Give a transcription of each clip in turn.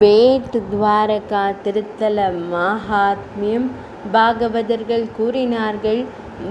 Bad Dwarka திருத்தல மகாத்மியம் பாகவதர்கள் கூறினார்கள்.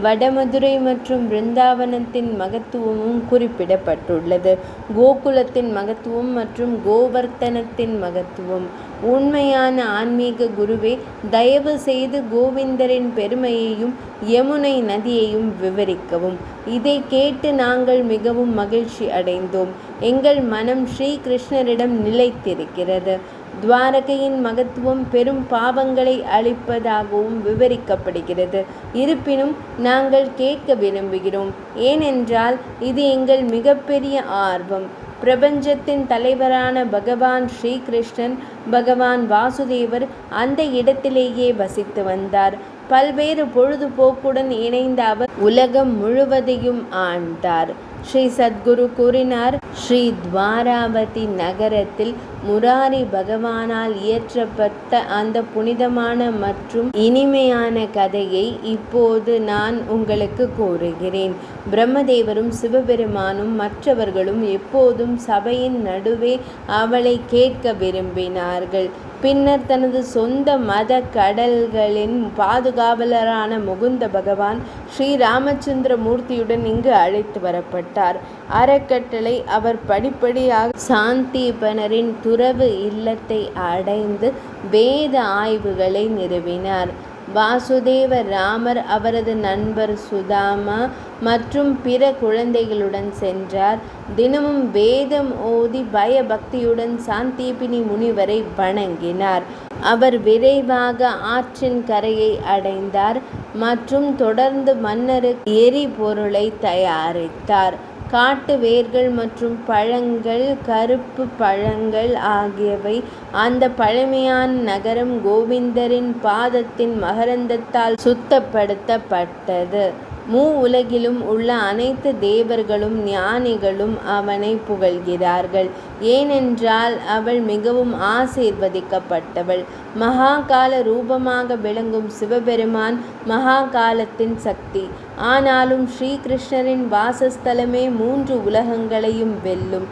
வடமதுரை மற்றும் பிருந்தாவனத்தின் மகத்துவமும் குறிப்பிடப்பட்டுள்ளது. கோகுலத்தின் மகத்துவம் மற்றும் கோவர்த்தனத்தின் மகத்துவம். உண்மையான ஆன்மீக குருவே, தயவு செய்து கோவிந்தரின் பெருமையையும் யமுனை நதியையும் விவரிக்கவும். இதை கேட்டு நாங்கள் மிகவும் மகிழ்ச்சி அடைந்தோம். எங்கள் மனம் ஸ்ரீ கிருஷ்ணரிடம் நிலைத்திருக்கிறது. துவாரகையின் மகத்துவம் பெரும் பாவங்களை அழிப்பதாகவும் விவரிக்கப்படுகிறது. இருப்பினும் நாங்கள் கேட்க விரும்புகிறோம், ஏனென்றால் இது எங்கள் மிகப்பெரிய ஆர்வம். பிரபஞ்சத்தின் தலைவரான பகவான் ஸ்ரீகிருஷ்ணன், பகவான் வாசுதேவர் அந்த இடத்திலேயே வசித்து வந்தார். பல்வேறு பொழுதுபோக்குடன் இணைந்த அவர் உலகம் முழுவதையும் ஆண்டார். ஸ்ரீ சத்குரு கூறினார், ஸ்ரீ துவாராவதி நகரத்தில் முராரி பகவானால் இயற்றப்பட்ட அந்த புனிதமான மற்றும் இனிமையான கதையை இப்போது நான் உங்களுக்கு கூறுகிறேன். பிரம்மதேவரும் சிவபெருமானும் மற்றவர்களும் எப்போதும் சபையின் நடுவே அவளை கேட்க விரும்பினார்கள். பின்னர் தனது சொந்த மத கடல்களின் பாதுகாவலரான முகுந்த பகவான் ஸ்ரீ ராமச்சந்திர மூர்த்தியுடன் இங்கு அழைத்து வரப்பட்டார். அறக்கட்டளை அவர் படிப்படியாக சாந்தீபனரின் துறவு இல்லத்தை அடைந்து வேத ஆய்வுகளை நிறுவினார். வாசுதேவ ராமர் அவரது நண்பர் சுதாமா மற்றும் பிற குழந்தைகளுடன் சென்றார். தினமும் வேதம் ஓதி பயபக்தியுடன் சாந்தீபினி முனிவரை வணங்கினார். அவர் விரைவாக ஆற்றின் கரையை அடைந்தார் மற்றும் தொடர்ந்து மன்னருக்கு எரிபொருளை தயாரித்தார். காட்டு வேர்கள் மற்றும் பழங்கள், கருப்பு பழங்கள் ஆகியவை அந்த பழமையான நகரம் கோவிந்தரின் பாதத்தின் மகரந்தத்தால் சுத்தப்படுத்தப்பட்டது. உலகிலும் உள்ள அனைத்து தேவர்களும் ஞானிகளும் அவனை புகழ்கிறார்கள், ஏனென்றால் அவள் மிகவும் ஆசீர்வதிக்கப்பட்டவள். மகாகால ரூபமாக விளங்கும் சிவபெருமான் மகாகாலத்தின் சக்தி. ஆனாலும் ஸ்ரீகிருஷ்ணரின் வாசஸ்தலமே 3 உலகங்களையும் வெல்லும்.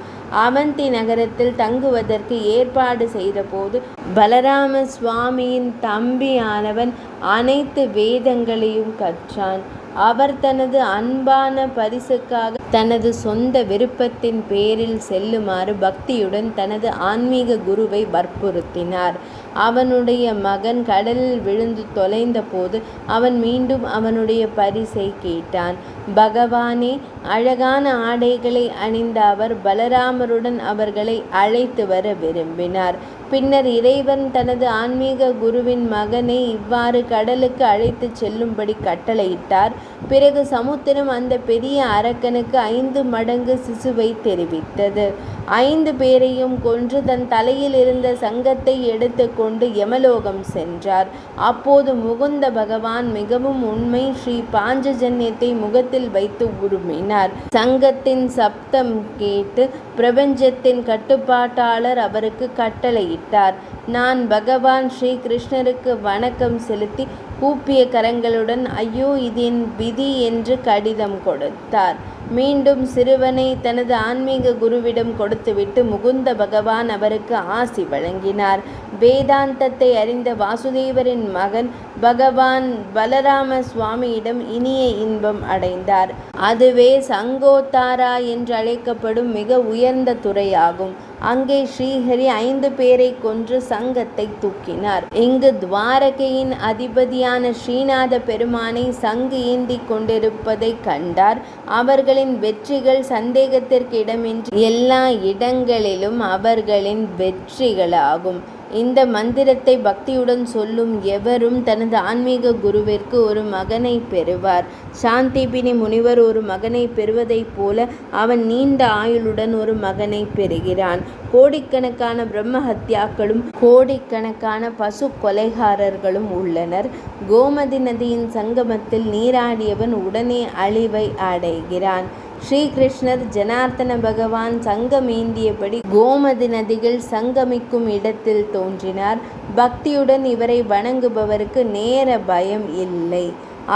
அவந்தி நகரத்தில் தங்குவதற்கு ஏற்பாடு செய்தபோது பலராம சுவாமியின் தம்பியானவன் அனைத்து வேதங்களையும் கற்றான். அவர் தனது அன்பான பரிசுக்காக தனது சொந்த விருப்பத்தின் பேரில் செல்லுமாறு பக்தியுடன் தனது ஆன்மீக குருவை வற்புறுத்தினார். அவனுடைய மகன் கடலில் விழுந்து தொலைந்த போது அவன் மீண்டும் அவனுடைய பரிசை கேட்டான். பகவானே, அழகான ஆடைகளை அணிந்த அவர் பலராமருடன் அவர்களை அழைத்து வர விரும்பினார். பின்னர் இறைவன் தனது ஆன்மீக குருவின் மகனை இவ்வாறு கடலுக்கு அழைத்து செல்லும்படி கட்டளையிட்டார். பிறகு சமுத்திரம் அந்த பெரிய அரக்கனுக்கு 5 மடங்கு சிசுவை தெரிவித்தது. 5 பேரையும் கொன்று தன் தலையில் இருந்த சங்கத்தை எடுத்து கொண்டு யமலோகம் சென்றார். அப்போது முகுந்த பகவான் மிகவும் உண்மை ஸ்ரீ பாஞ்சஜன்யத்தை முகத்தில் வைத்து உருமினார். சங்கத்தின் சப்தம் கேட்டு பிரபஞ்சத்தின் கட்டுப்பாட்டாளர் அவருக்கு கட்டளையிட்டார். நான் பகவான் ஸ்ரீ கிருஷ்ணருக்கு வணக்கம் செலுத்தி கூப்பிய கரங்களுடன் ஐயோ இது என் விதி என்று கடிதம் கொடுத்தார். மீண்டும் சிறுவனை தனது ஆன்மீக குருவிடம் கொடுத்துவிட்டு முகுந்த பகவான் அவருக்கு ஆசி வழங்கினார். வேதாந்தத்தை அறிந்த வாசுதேவரின் மகன் பகவான் பலராம சுவாமியிடம் இனிய இன்பம் அடைந்தார். அதுவே சங்கோத்தாரா என்று அழைக்கப்படும் மிக உயர்ந்த துறையாகும். அங்கே ஸ்ரீஹரி 5 பேரை கொன்று சங்கத்தை தூக்கினார். இங்கு துவாரகையின் அதிபதியான ஸ்ரீநாத பெருமானை சங்கு ஏந்தி கொண்டிருப்பதை கண்டார். அவர்களின் வெற்றிகள் சந்தேகத்திற்கு இடமின்றி எல்லா இடங்களிலும் அவர்களின் வெற்றிகளாகும். இந்த மந்திரத்தை பக்தியுடன் சொல்லும் எவரும் தனது ஆன்மீக குருவிற்கு ஒரு மகனை பெறுவார். சாந்தீபினி முனிவர் ஒரு மகனை பெறுவதைப் போல அவன் நீண்ட ஆயுளுடன் ஒரு மகனை பெறுகிறான். கோடிக்கணக்கான பிரம்மஹத்யாக்களும் கோடிக்கணக்கான பசு கொலைகாரர்களும் உள்ளனர். கோமதி நதியின் சங்கமத்தில் நீராடியவன் உடனே அழிவை அடைகிறான். ஸ்ரீகிருஷ்ணர் ஜனார்த்தன பகவான் சங்கமேந்தியபடி கோமதி நதிகள் சங்கமிக்கும் இடத்தில் தோன்றினார். பக்தியுடன் இவரை வணங்குபவருக்கு நேர பயம் இல்லை.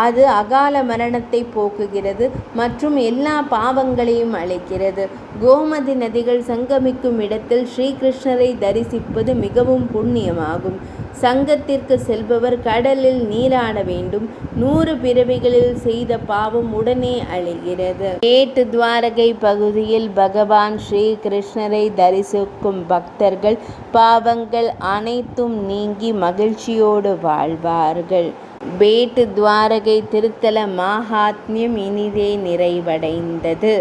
அது அகால மரணத்தை போக்குகிறது மற்றும் எல்லா பாவங்களையும் அழிக்கிறது. கோமதி நதிகள் சங்கமிக்கும் இடத்தில் ஸ்ரீகிருஷ்ணரை தரிசிப்பது மிகவும் புண்ணியமாகும். சங்கத்திற்கு செல்பவர் கடலில் நீராட வேண்டும். 100 பிறவிகளில் செய்த பாவம் உடனே அழிகிறது. கேட் துவாரகை பகுதியில் பகவான் ஸ்ரீ கிருஷ்ணரை தரிசிக்கும் பக்தர்கள் பாவங்கள் அனைத்தும் நீங்கி மகிழ்ச்சியோடு வாழ்வார்கள். பேட் துவாரகை திருத்தல மகாத்மியம் இனிதே நிறைவடைந்தது.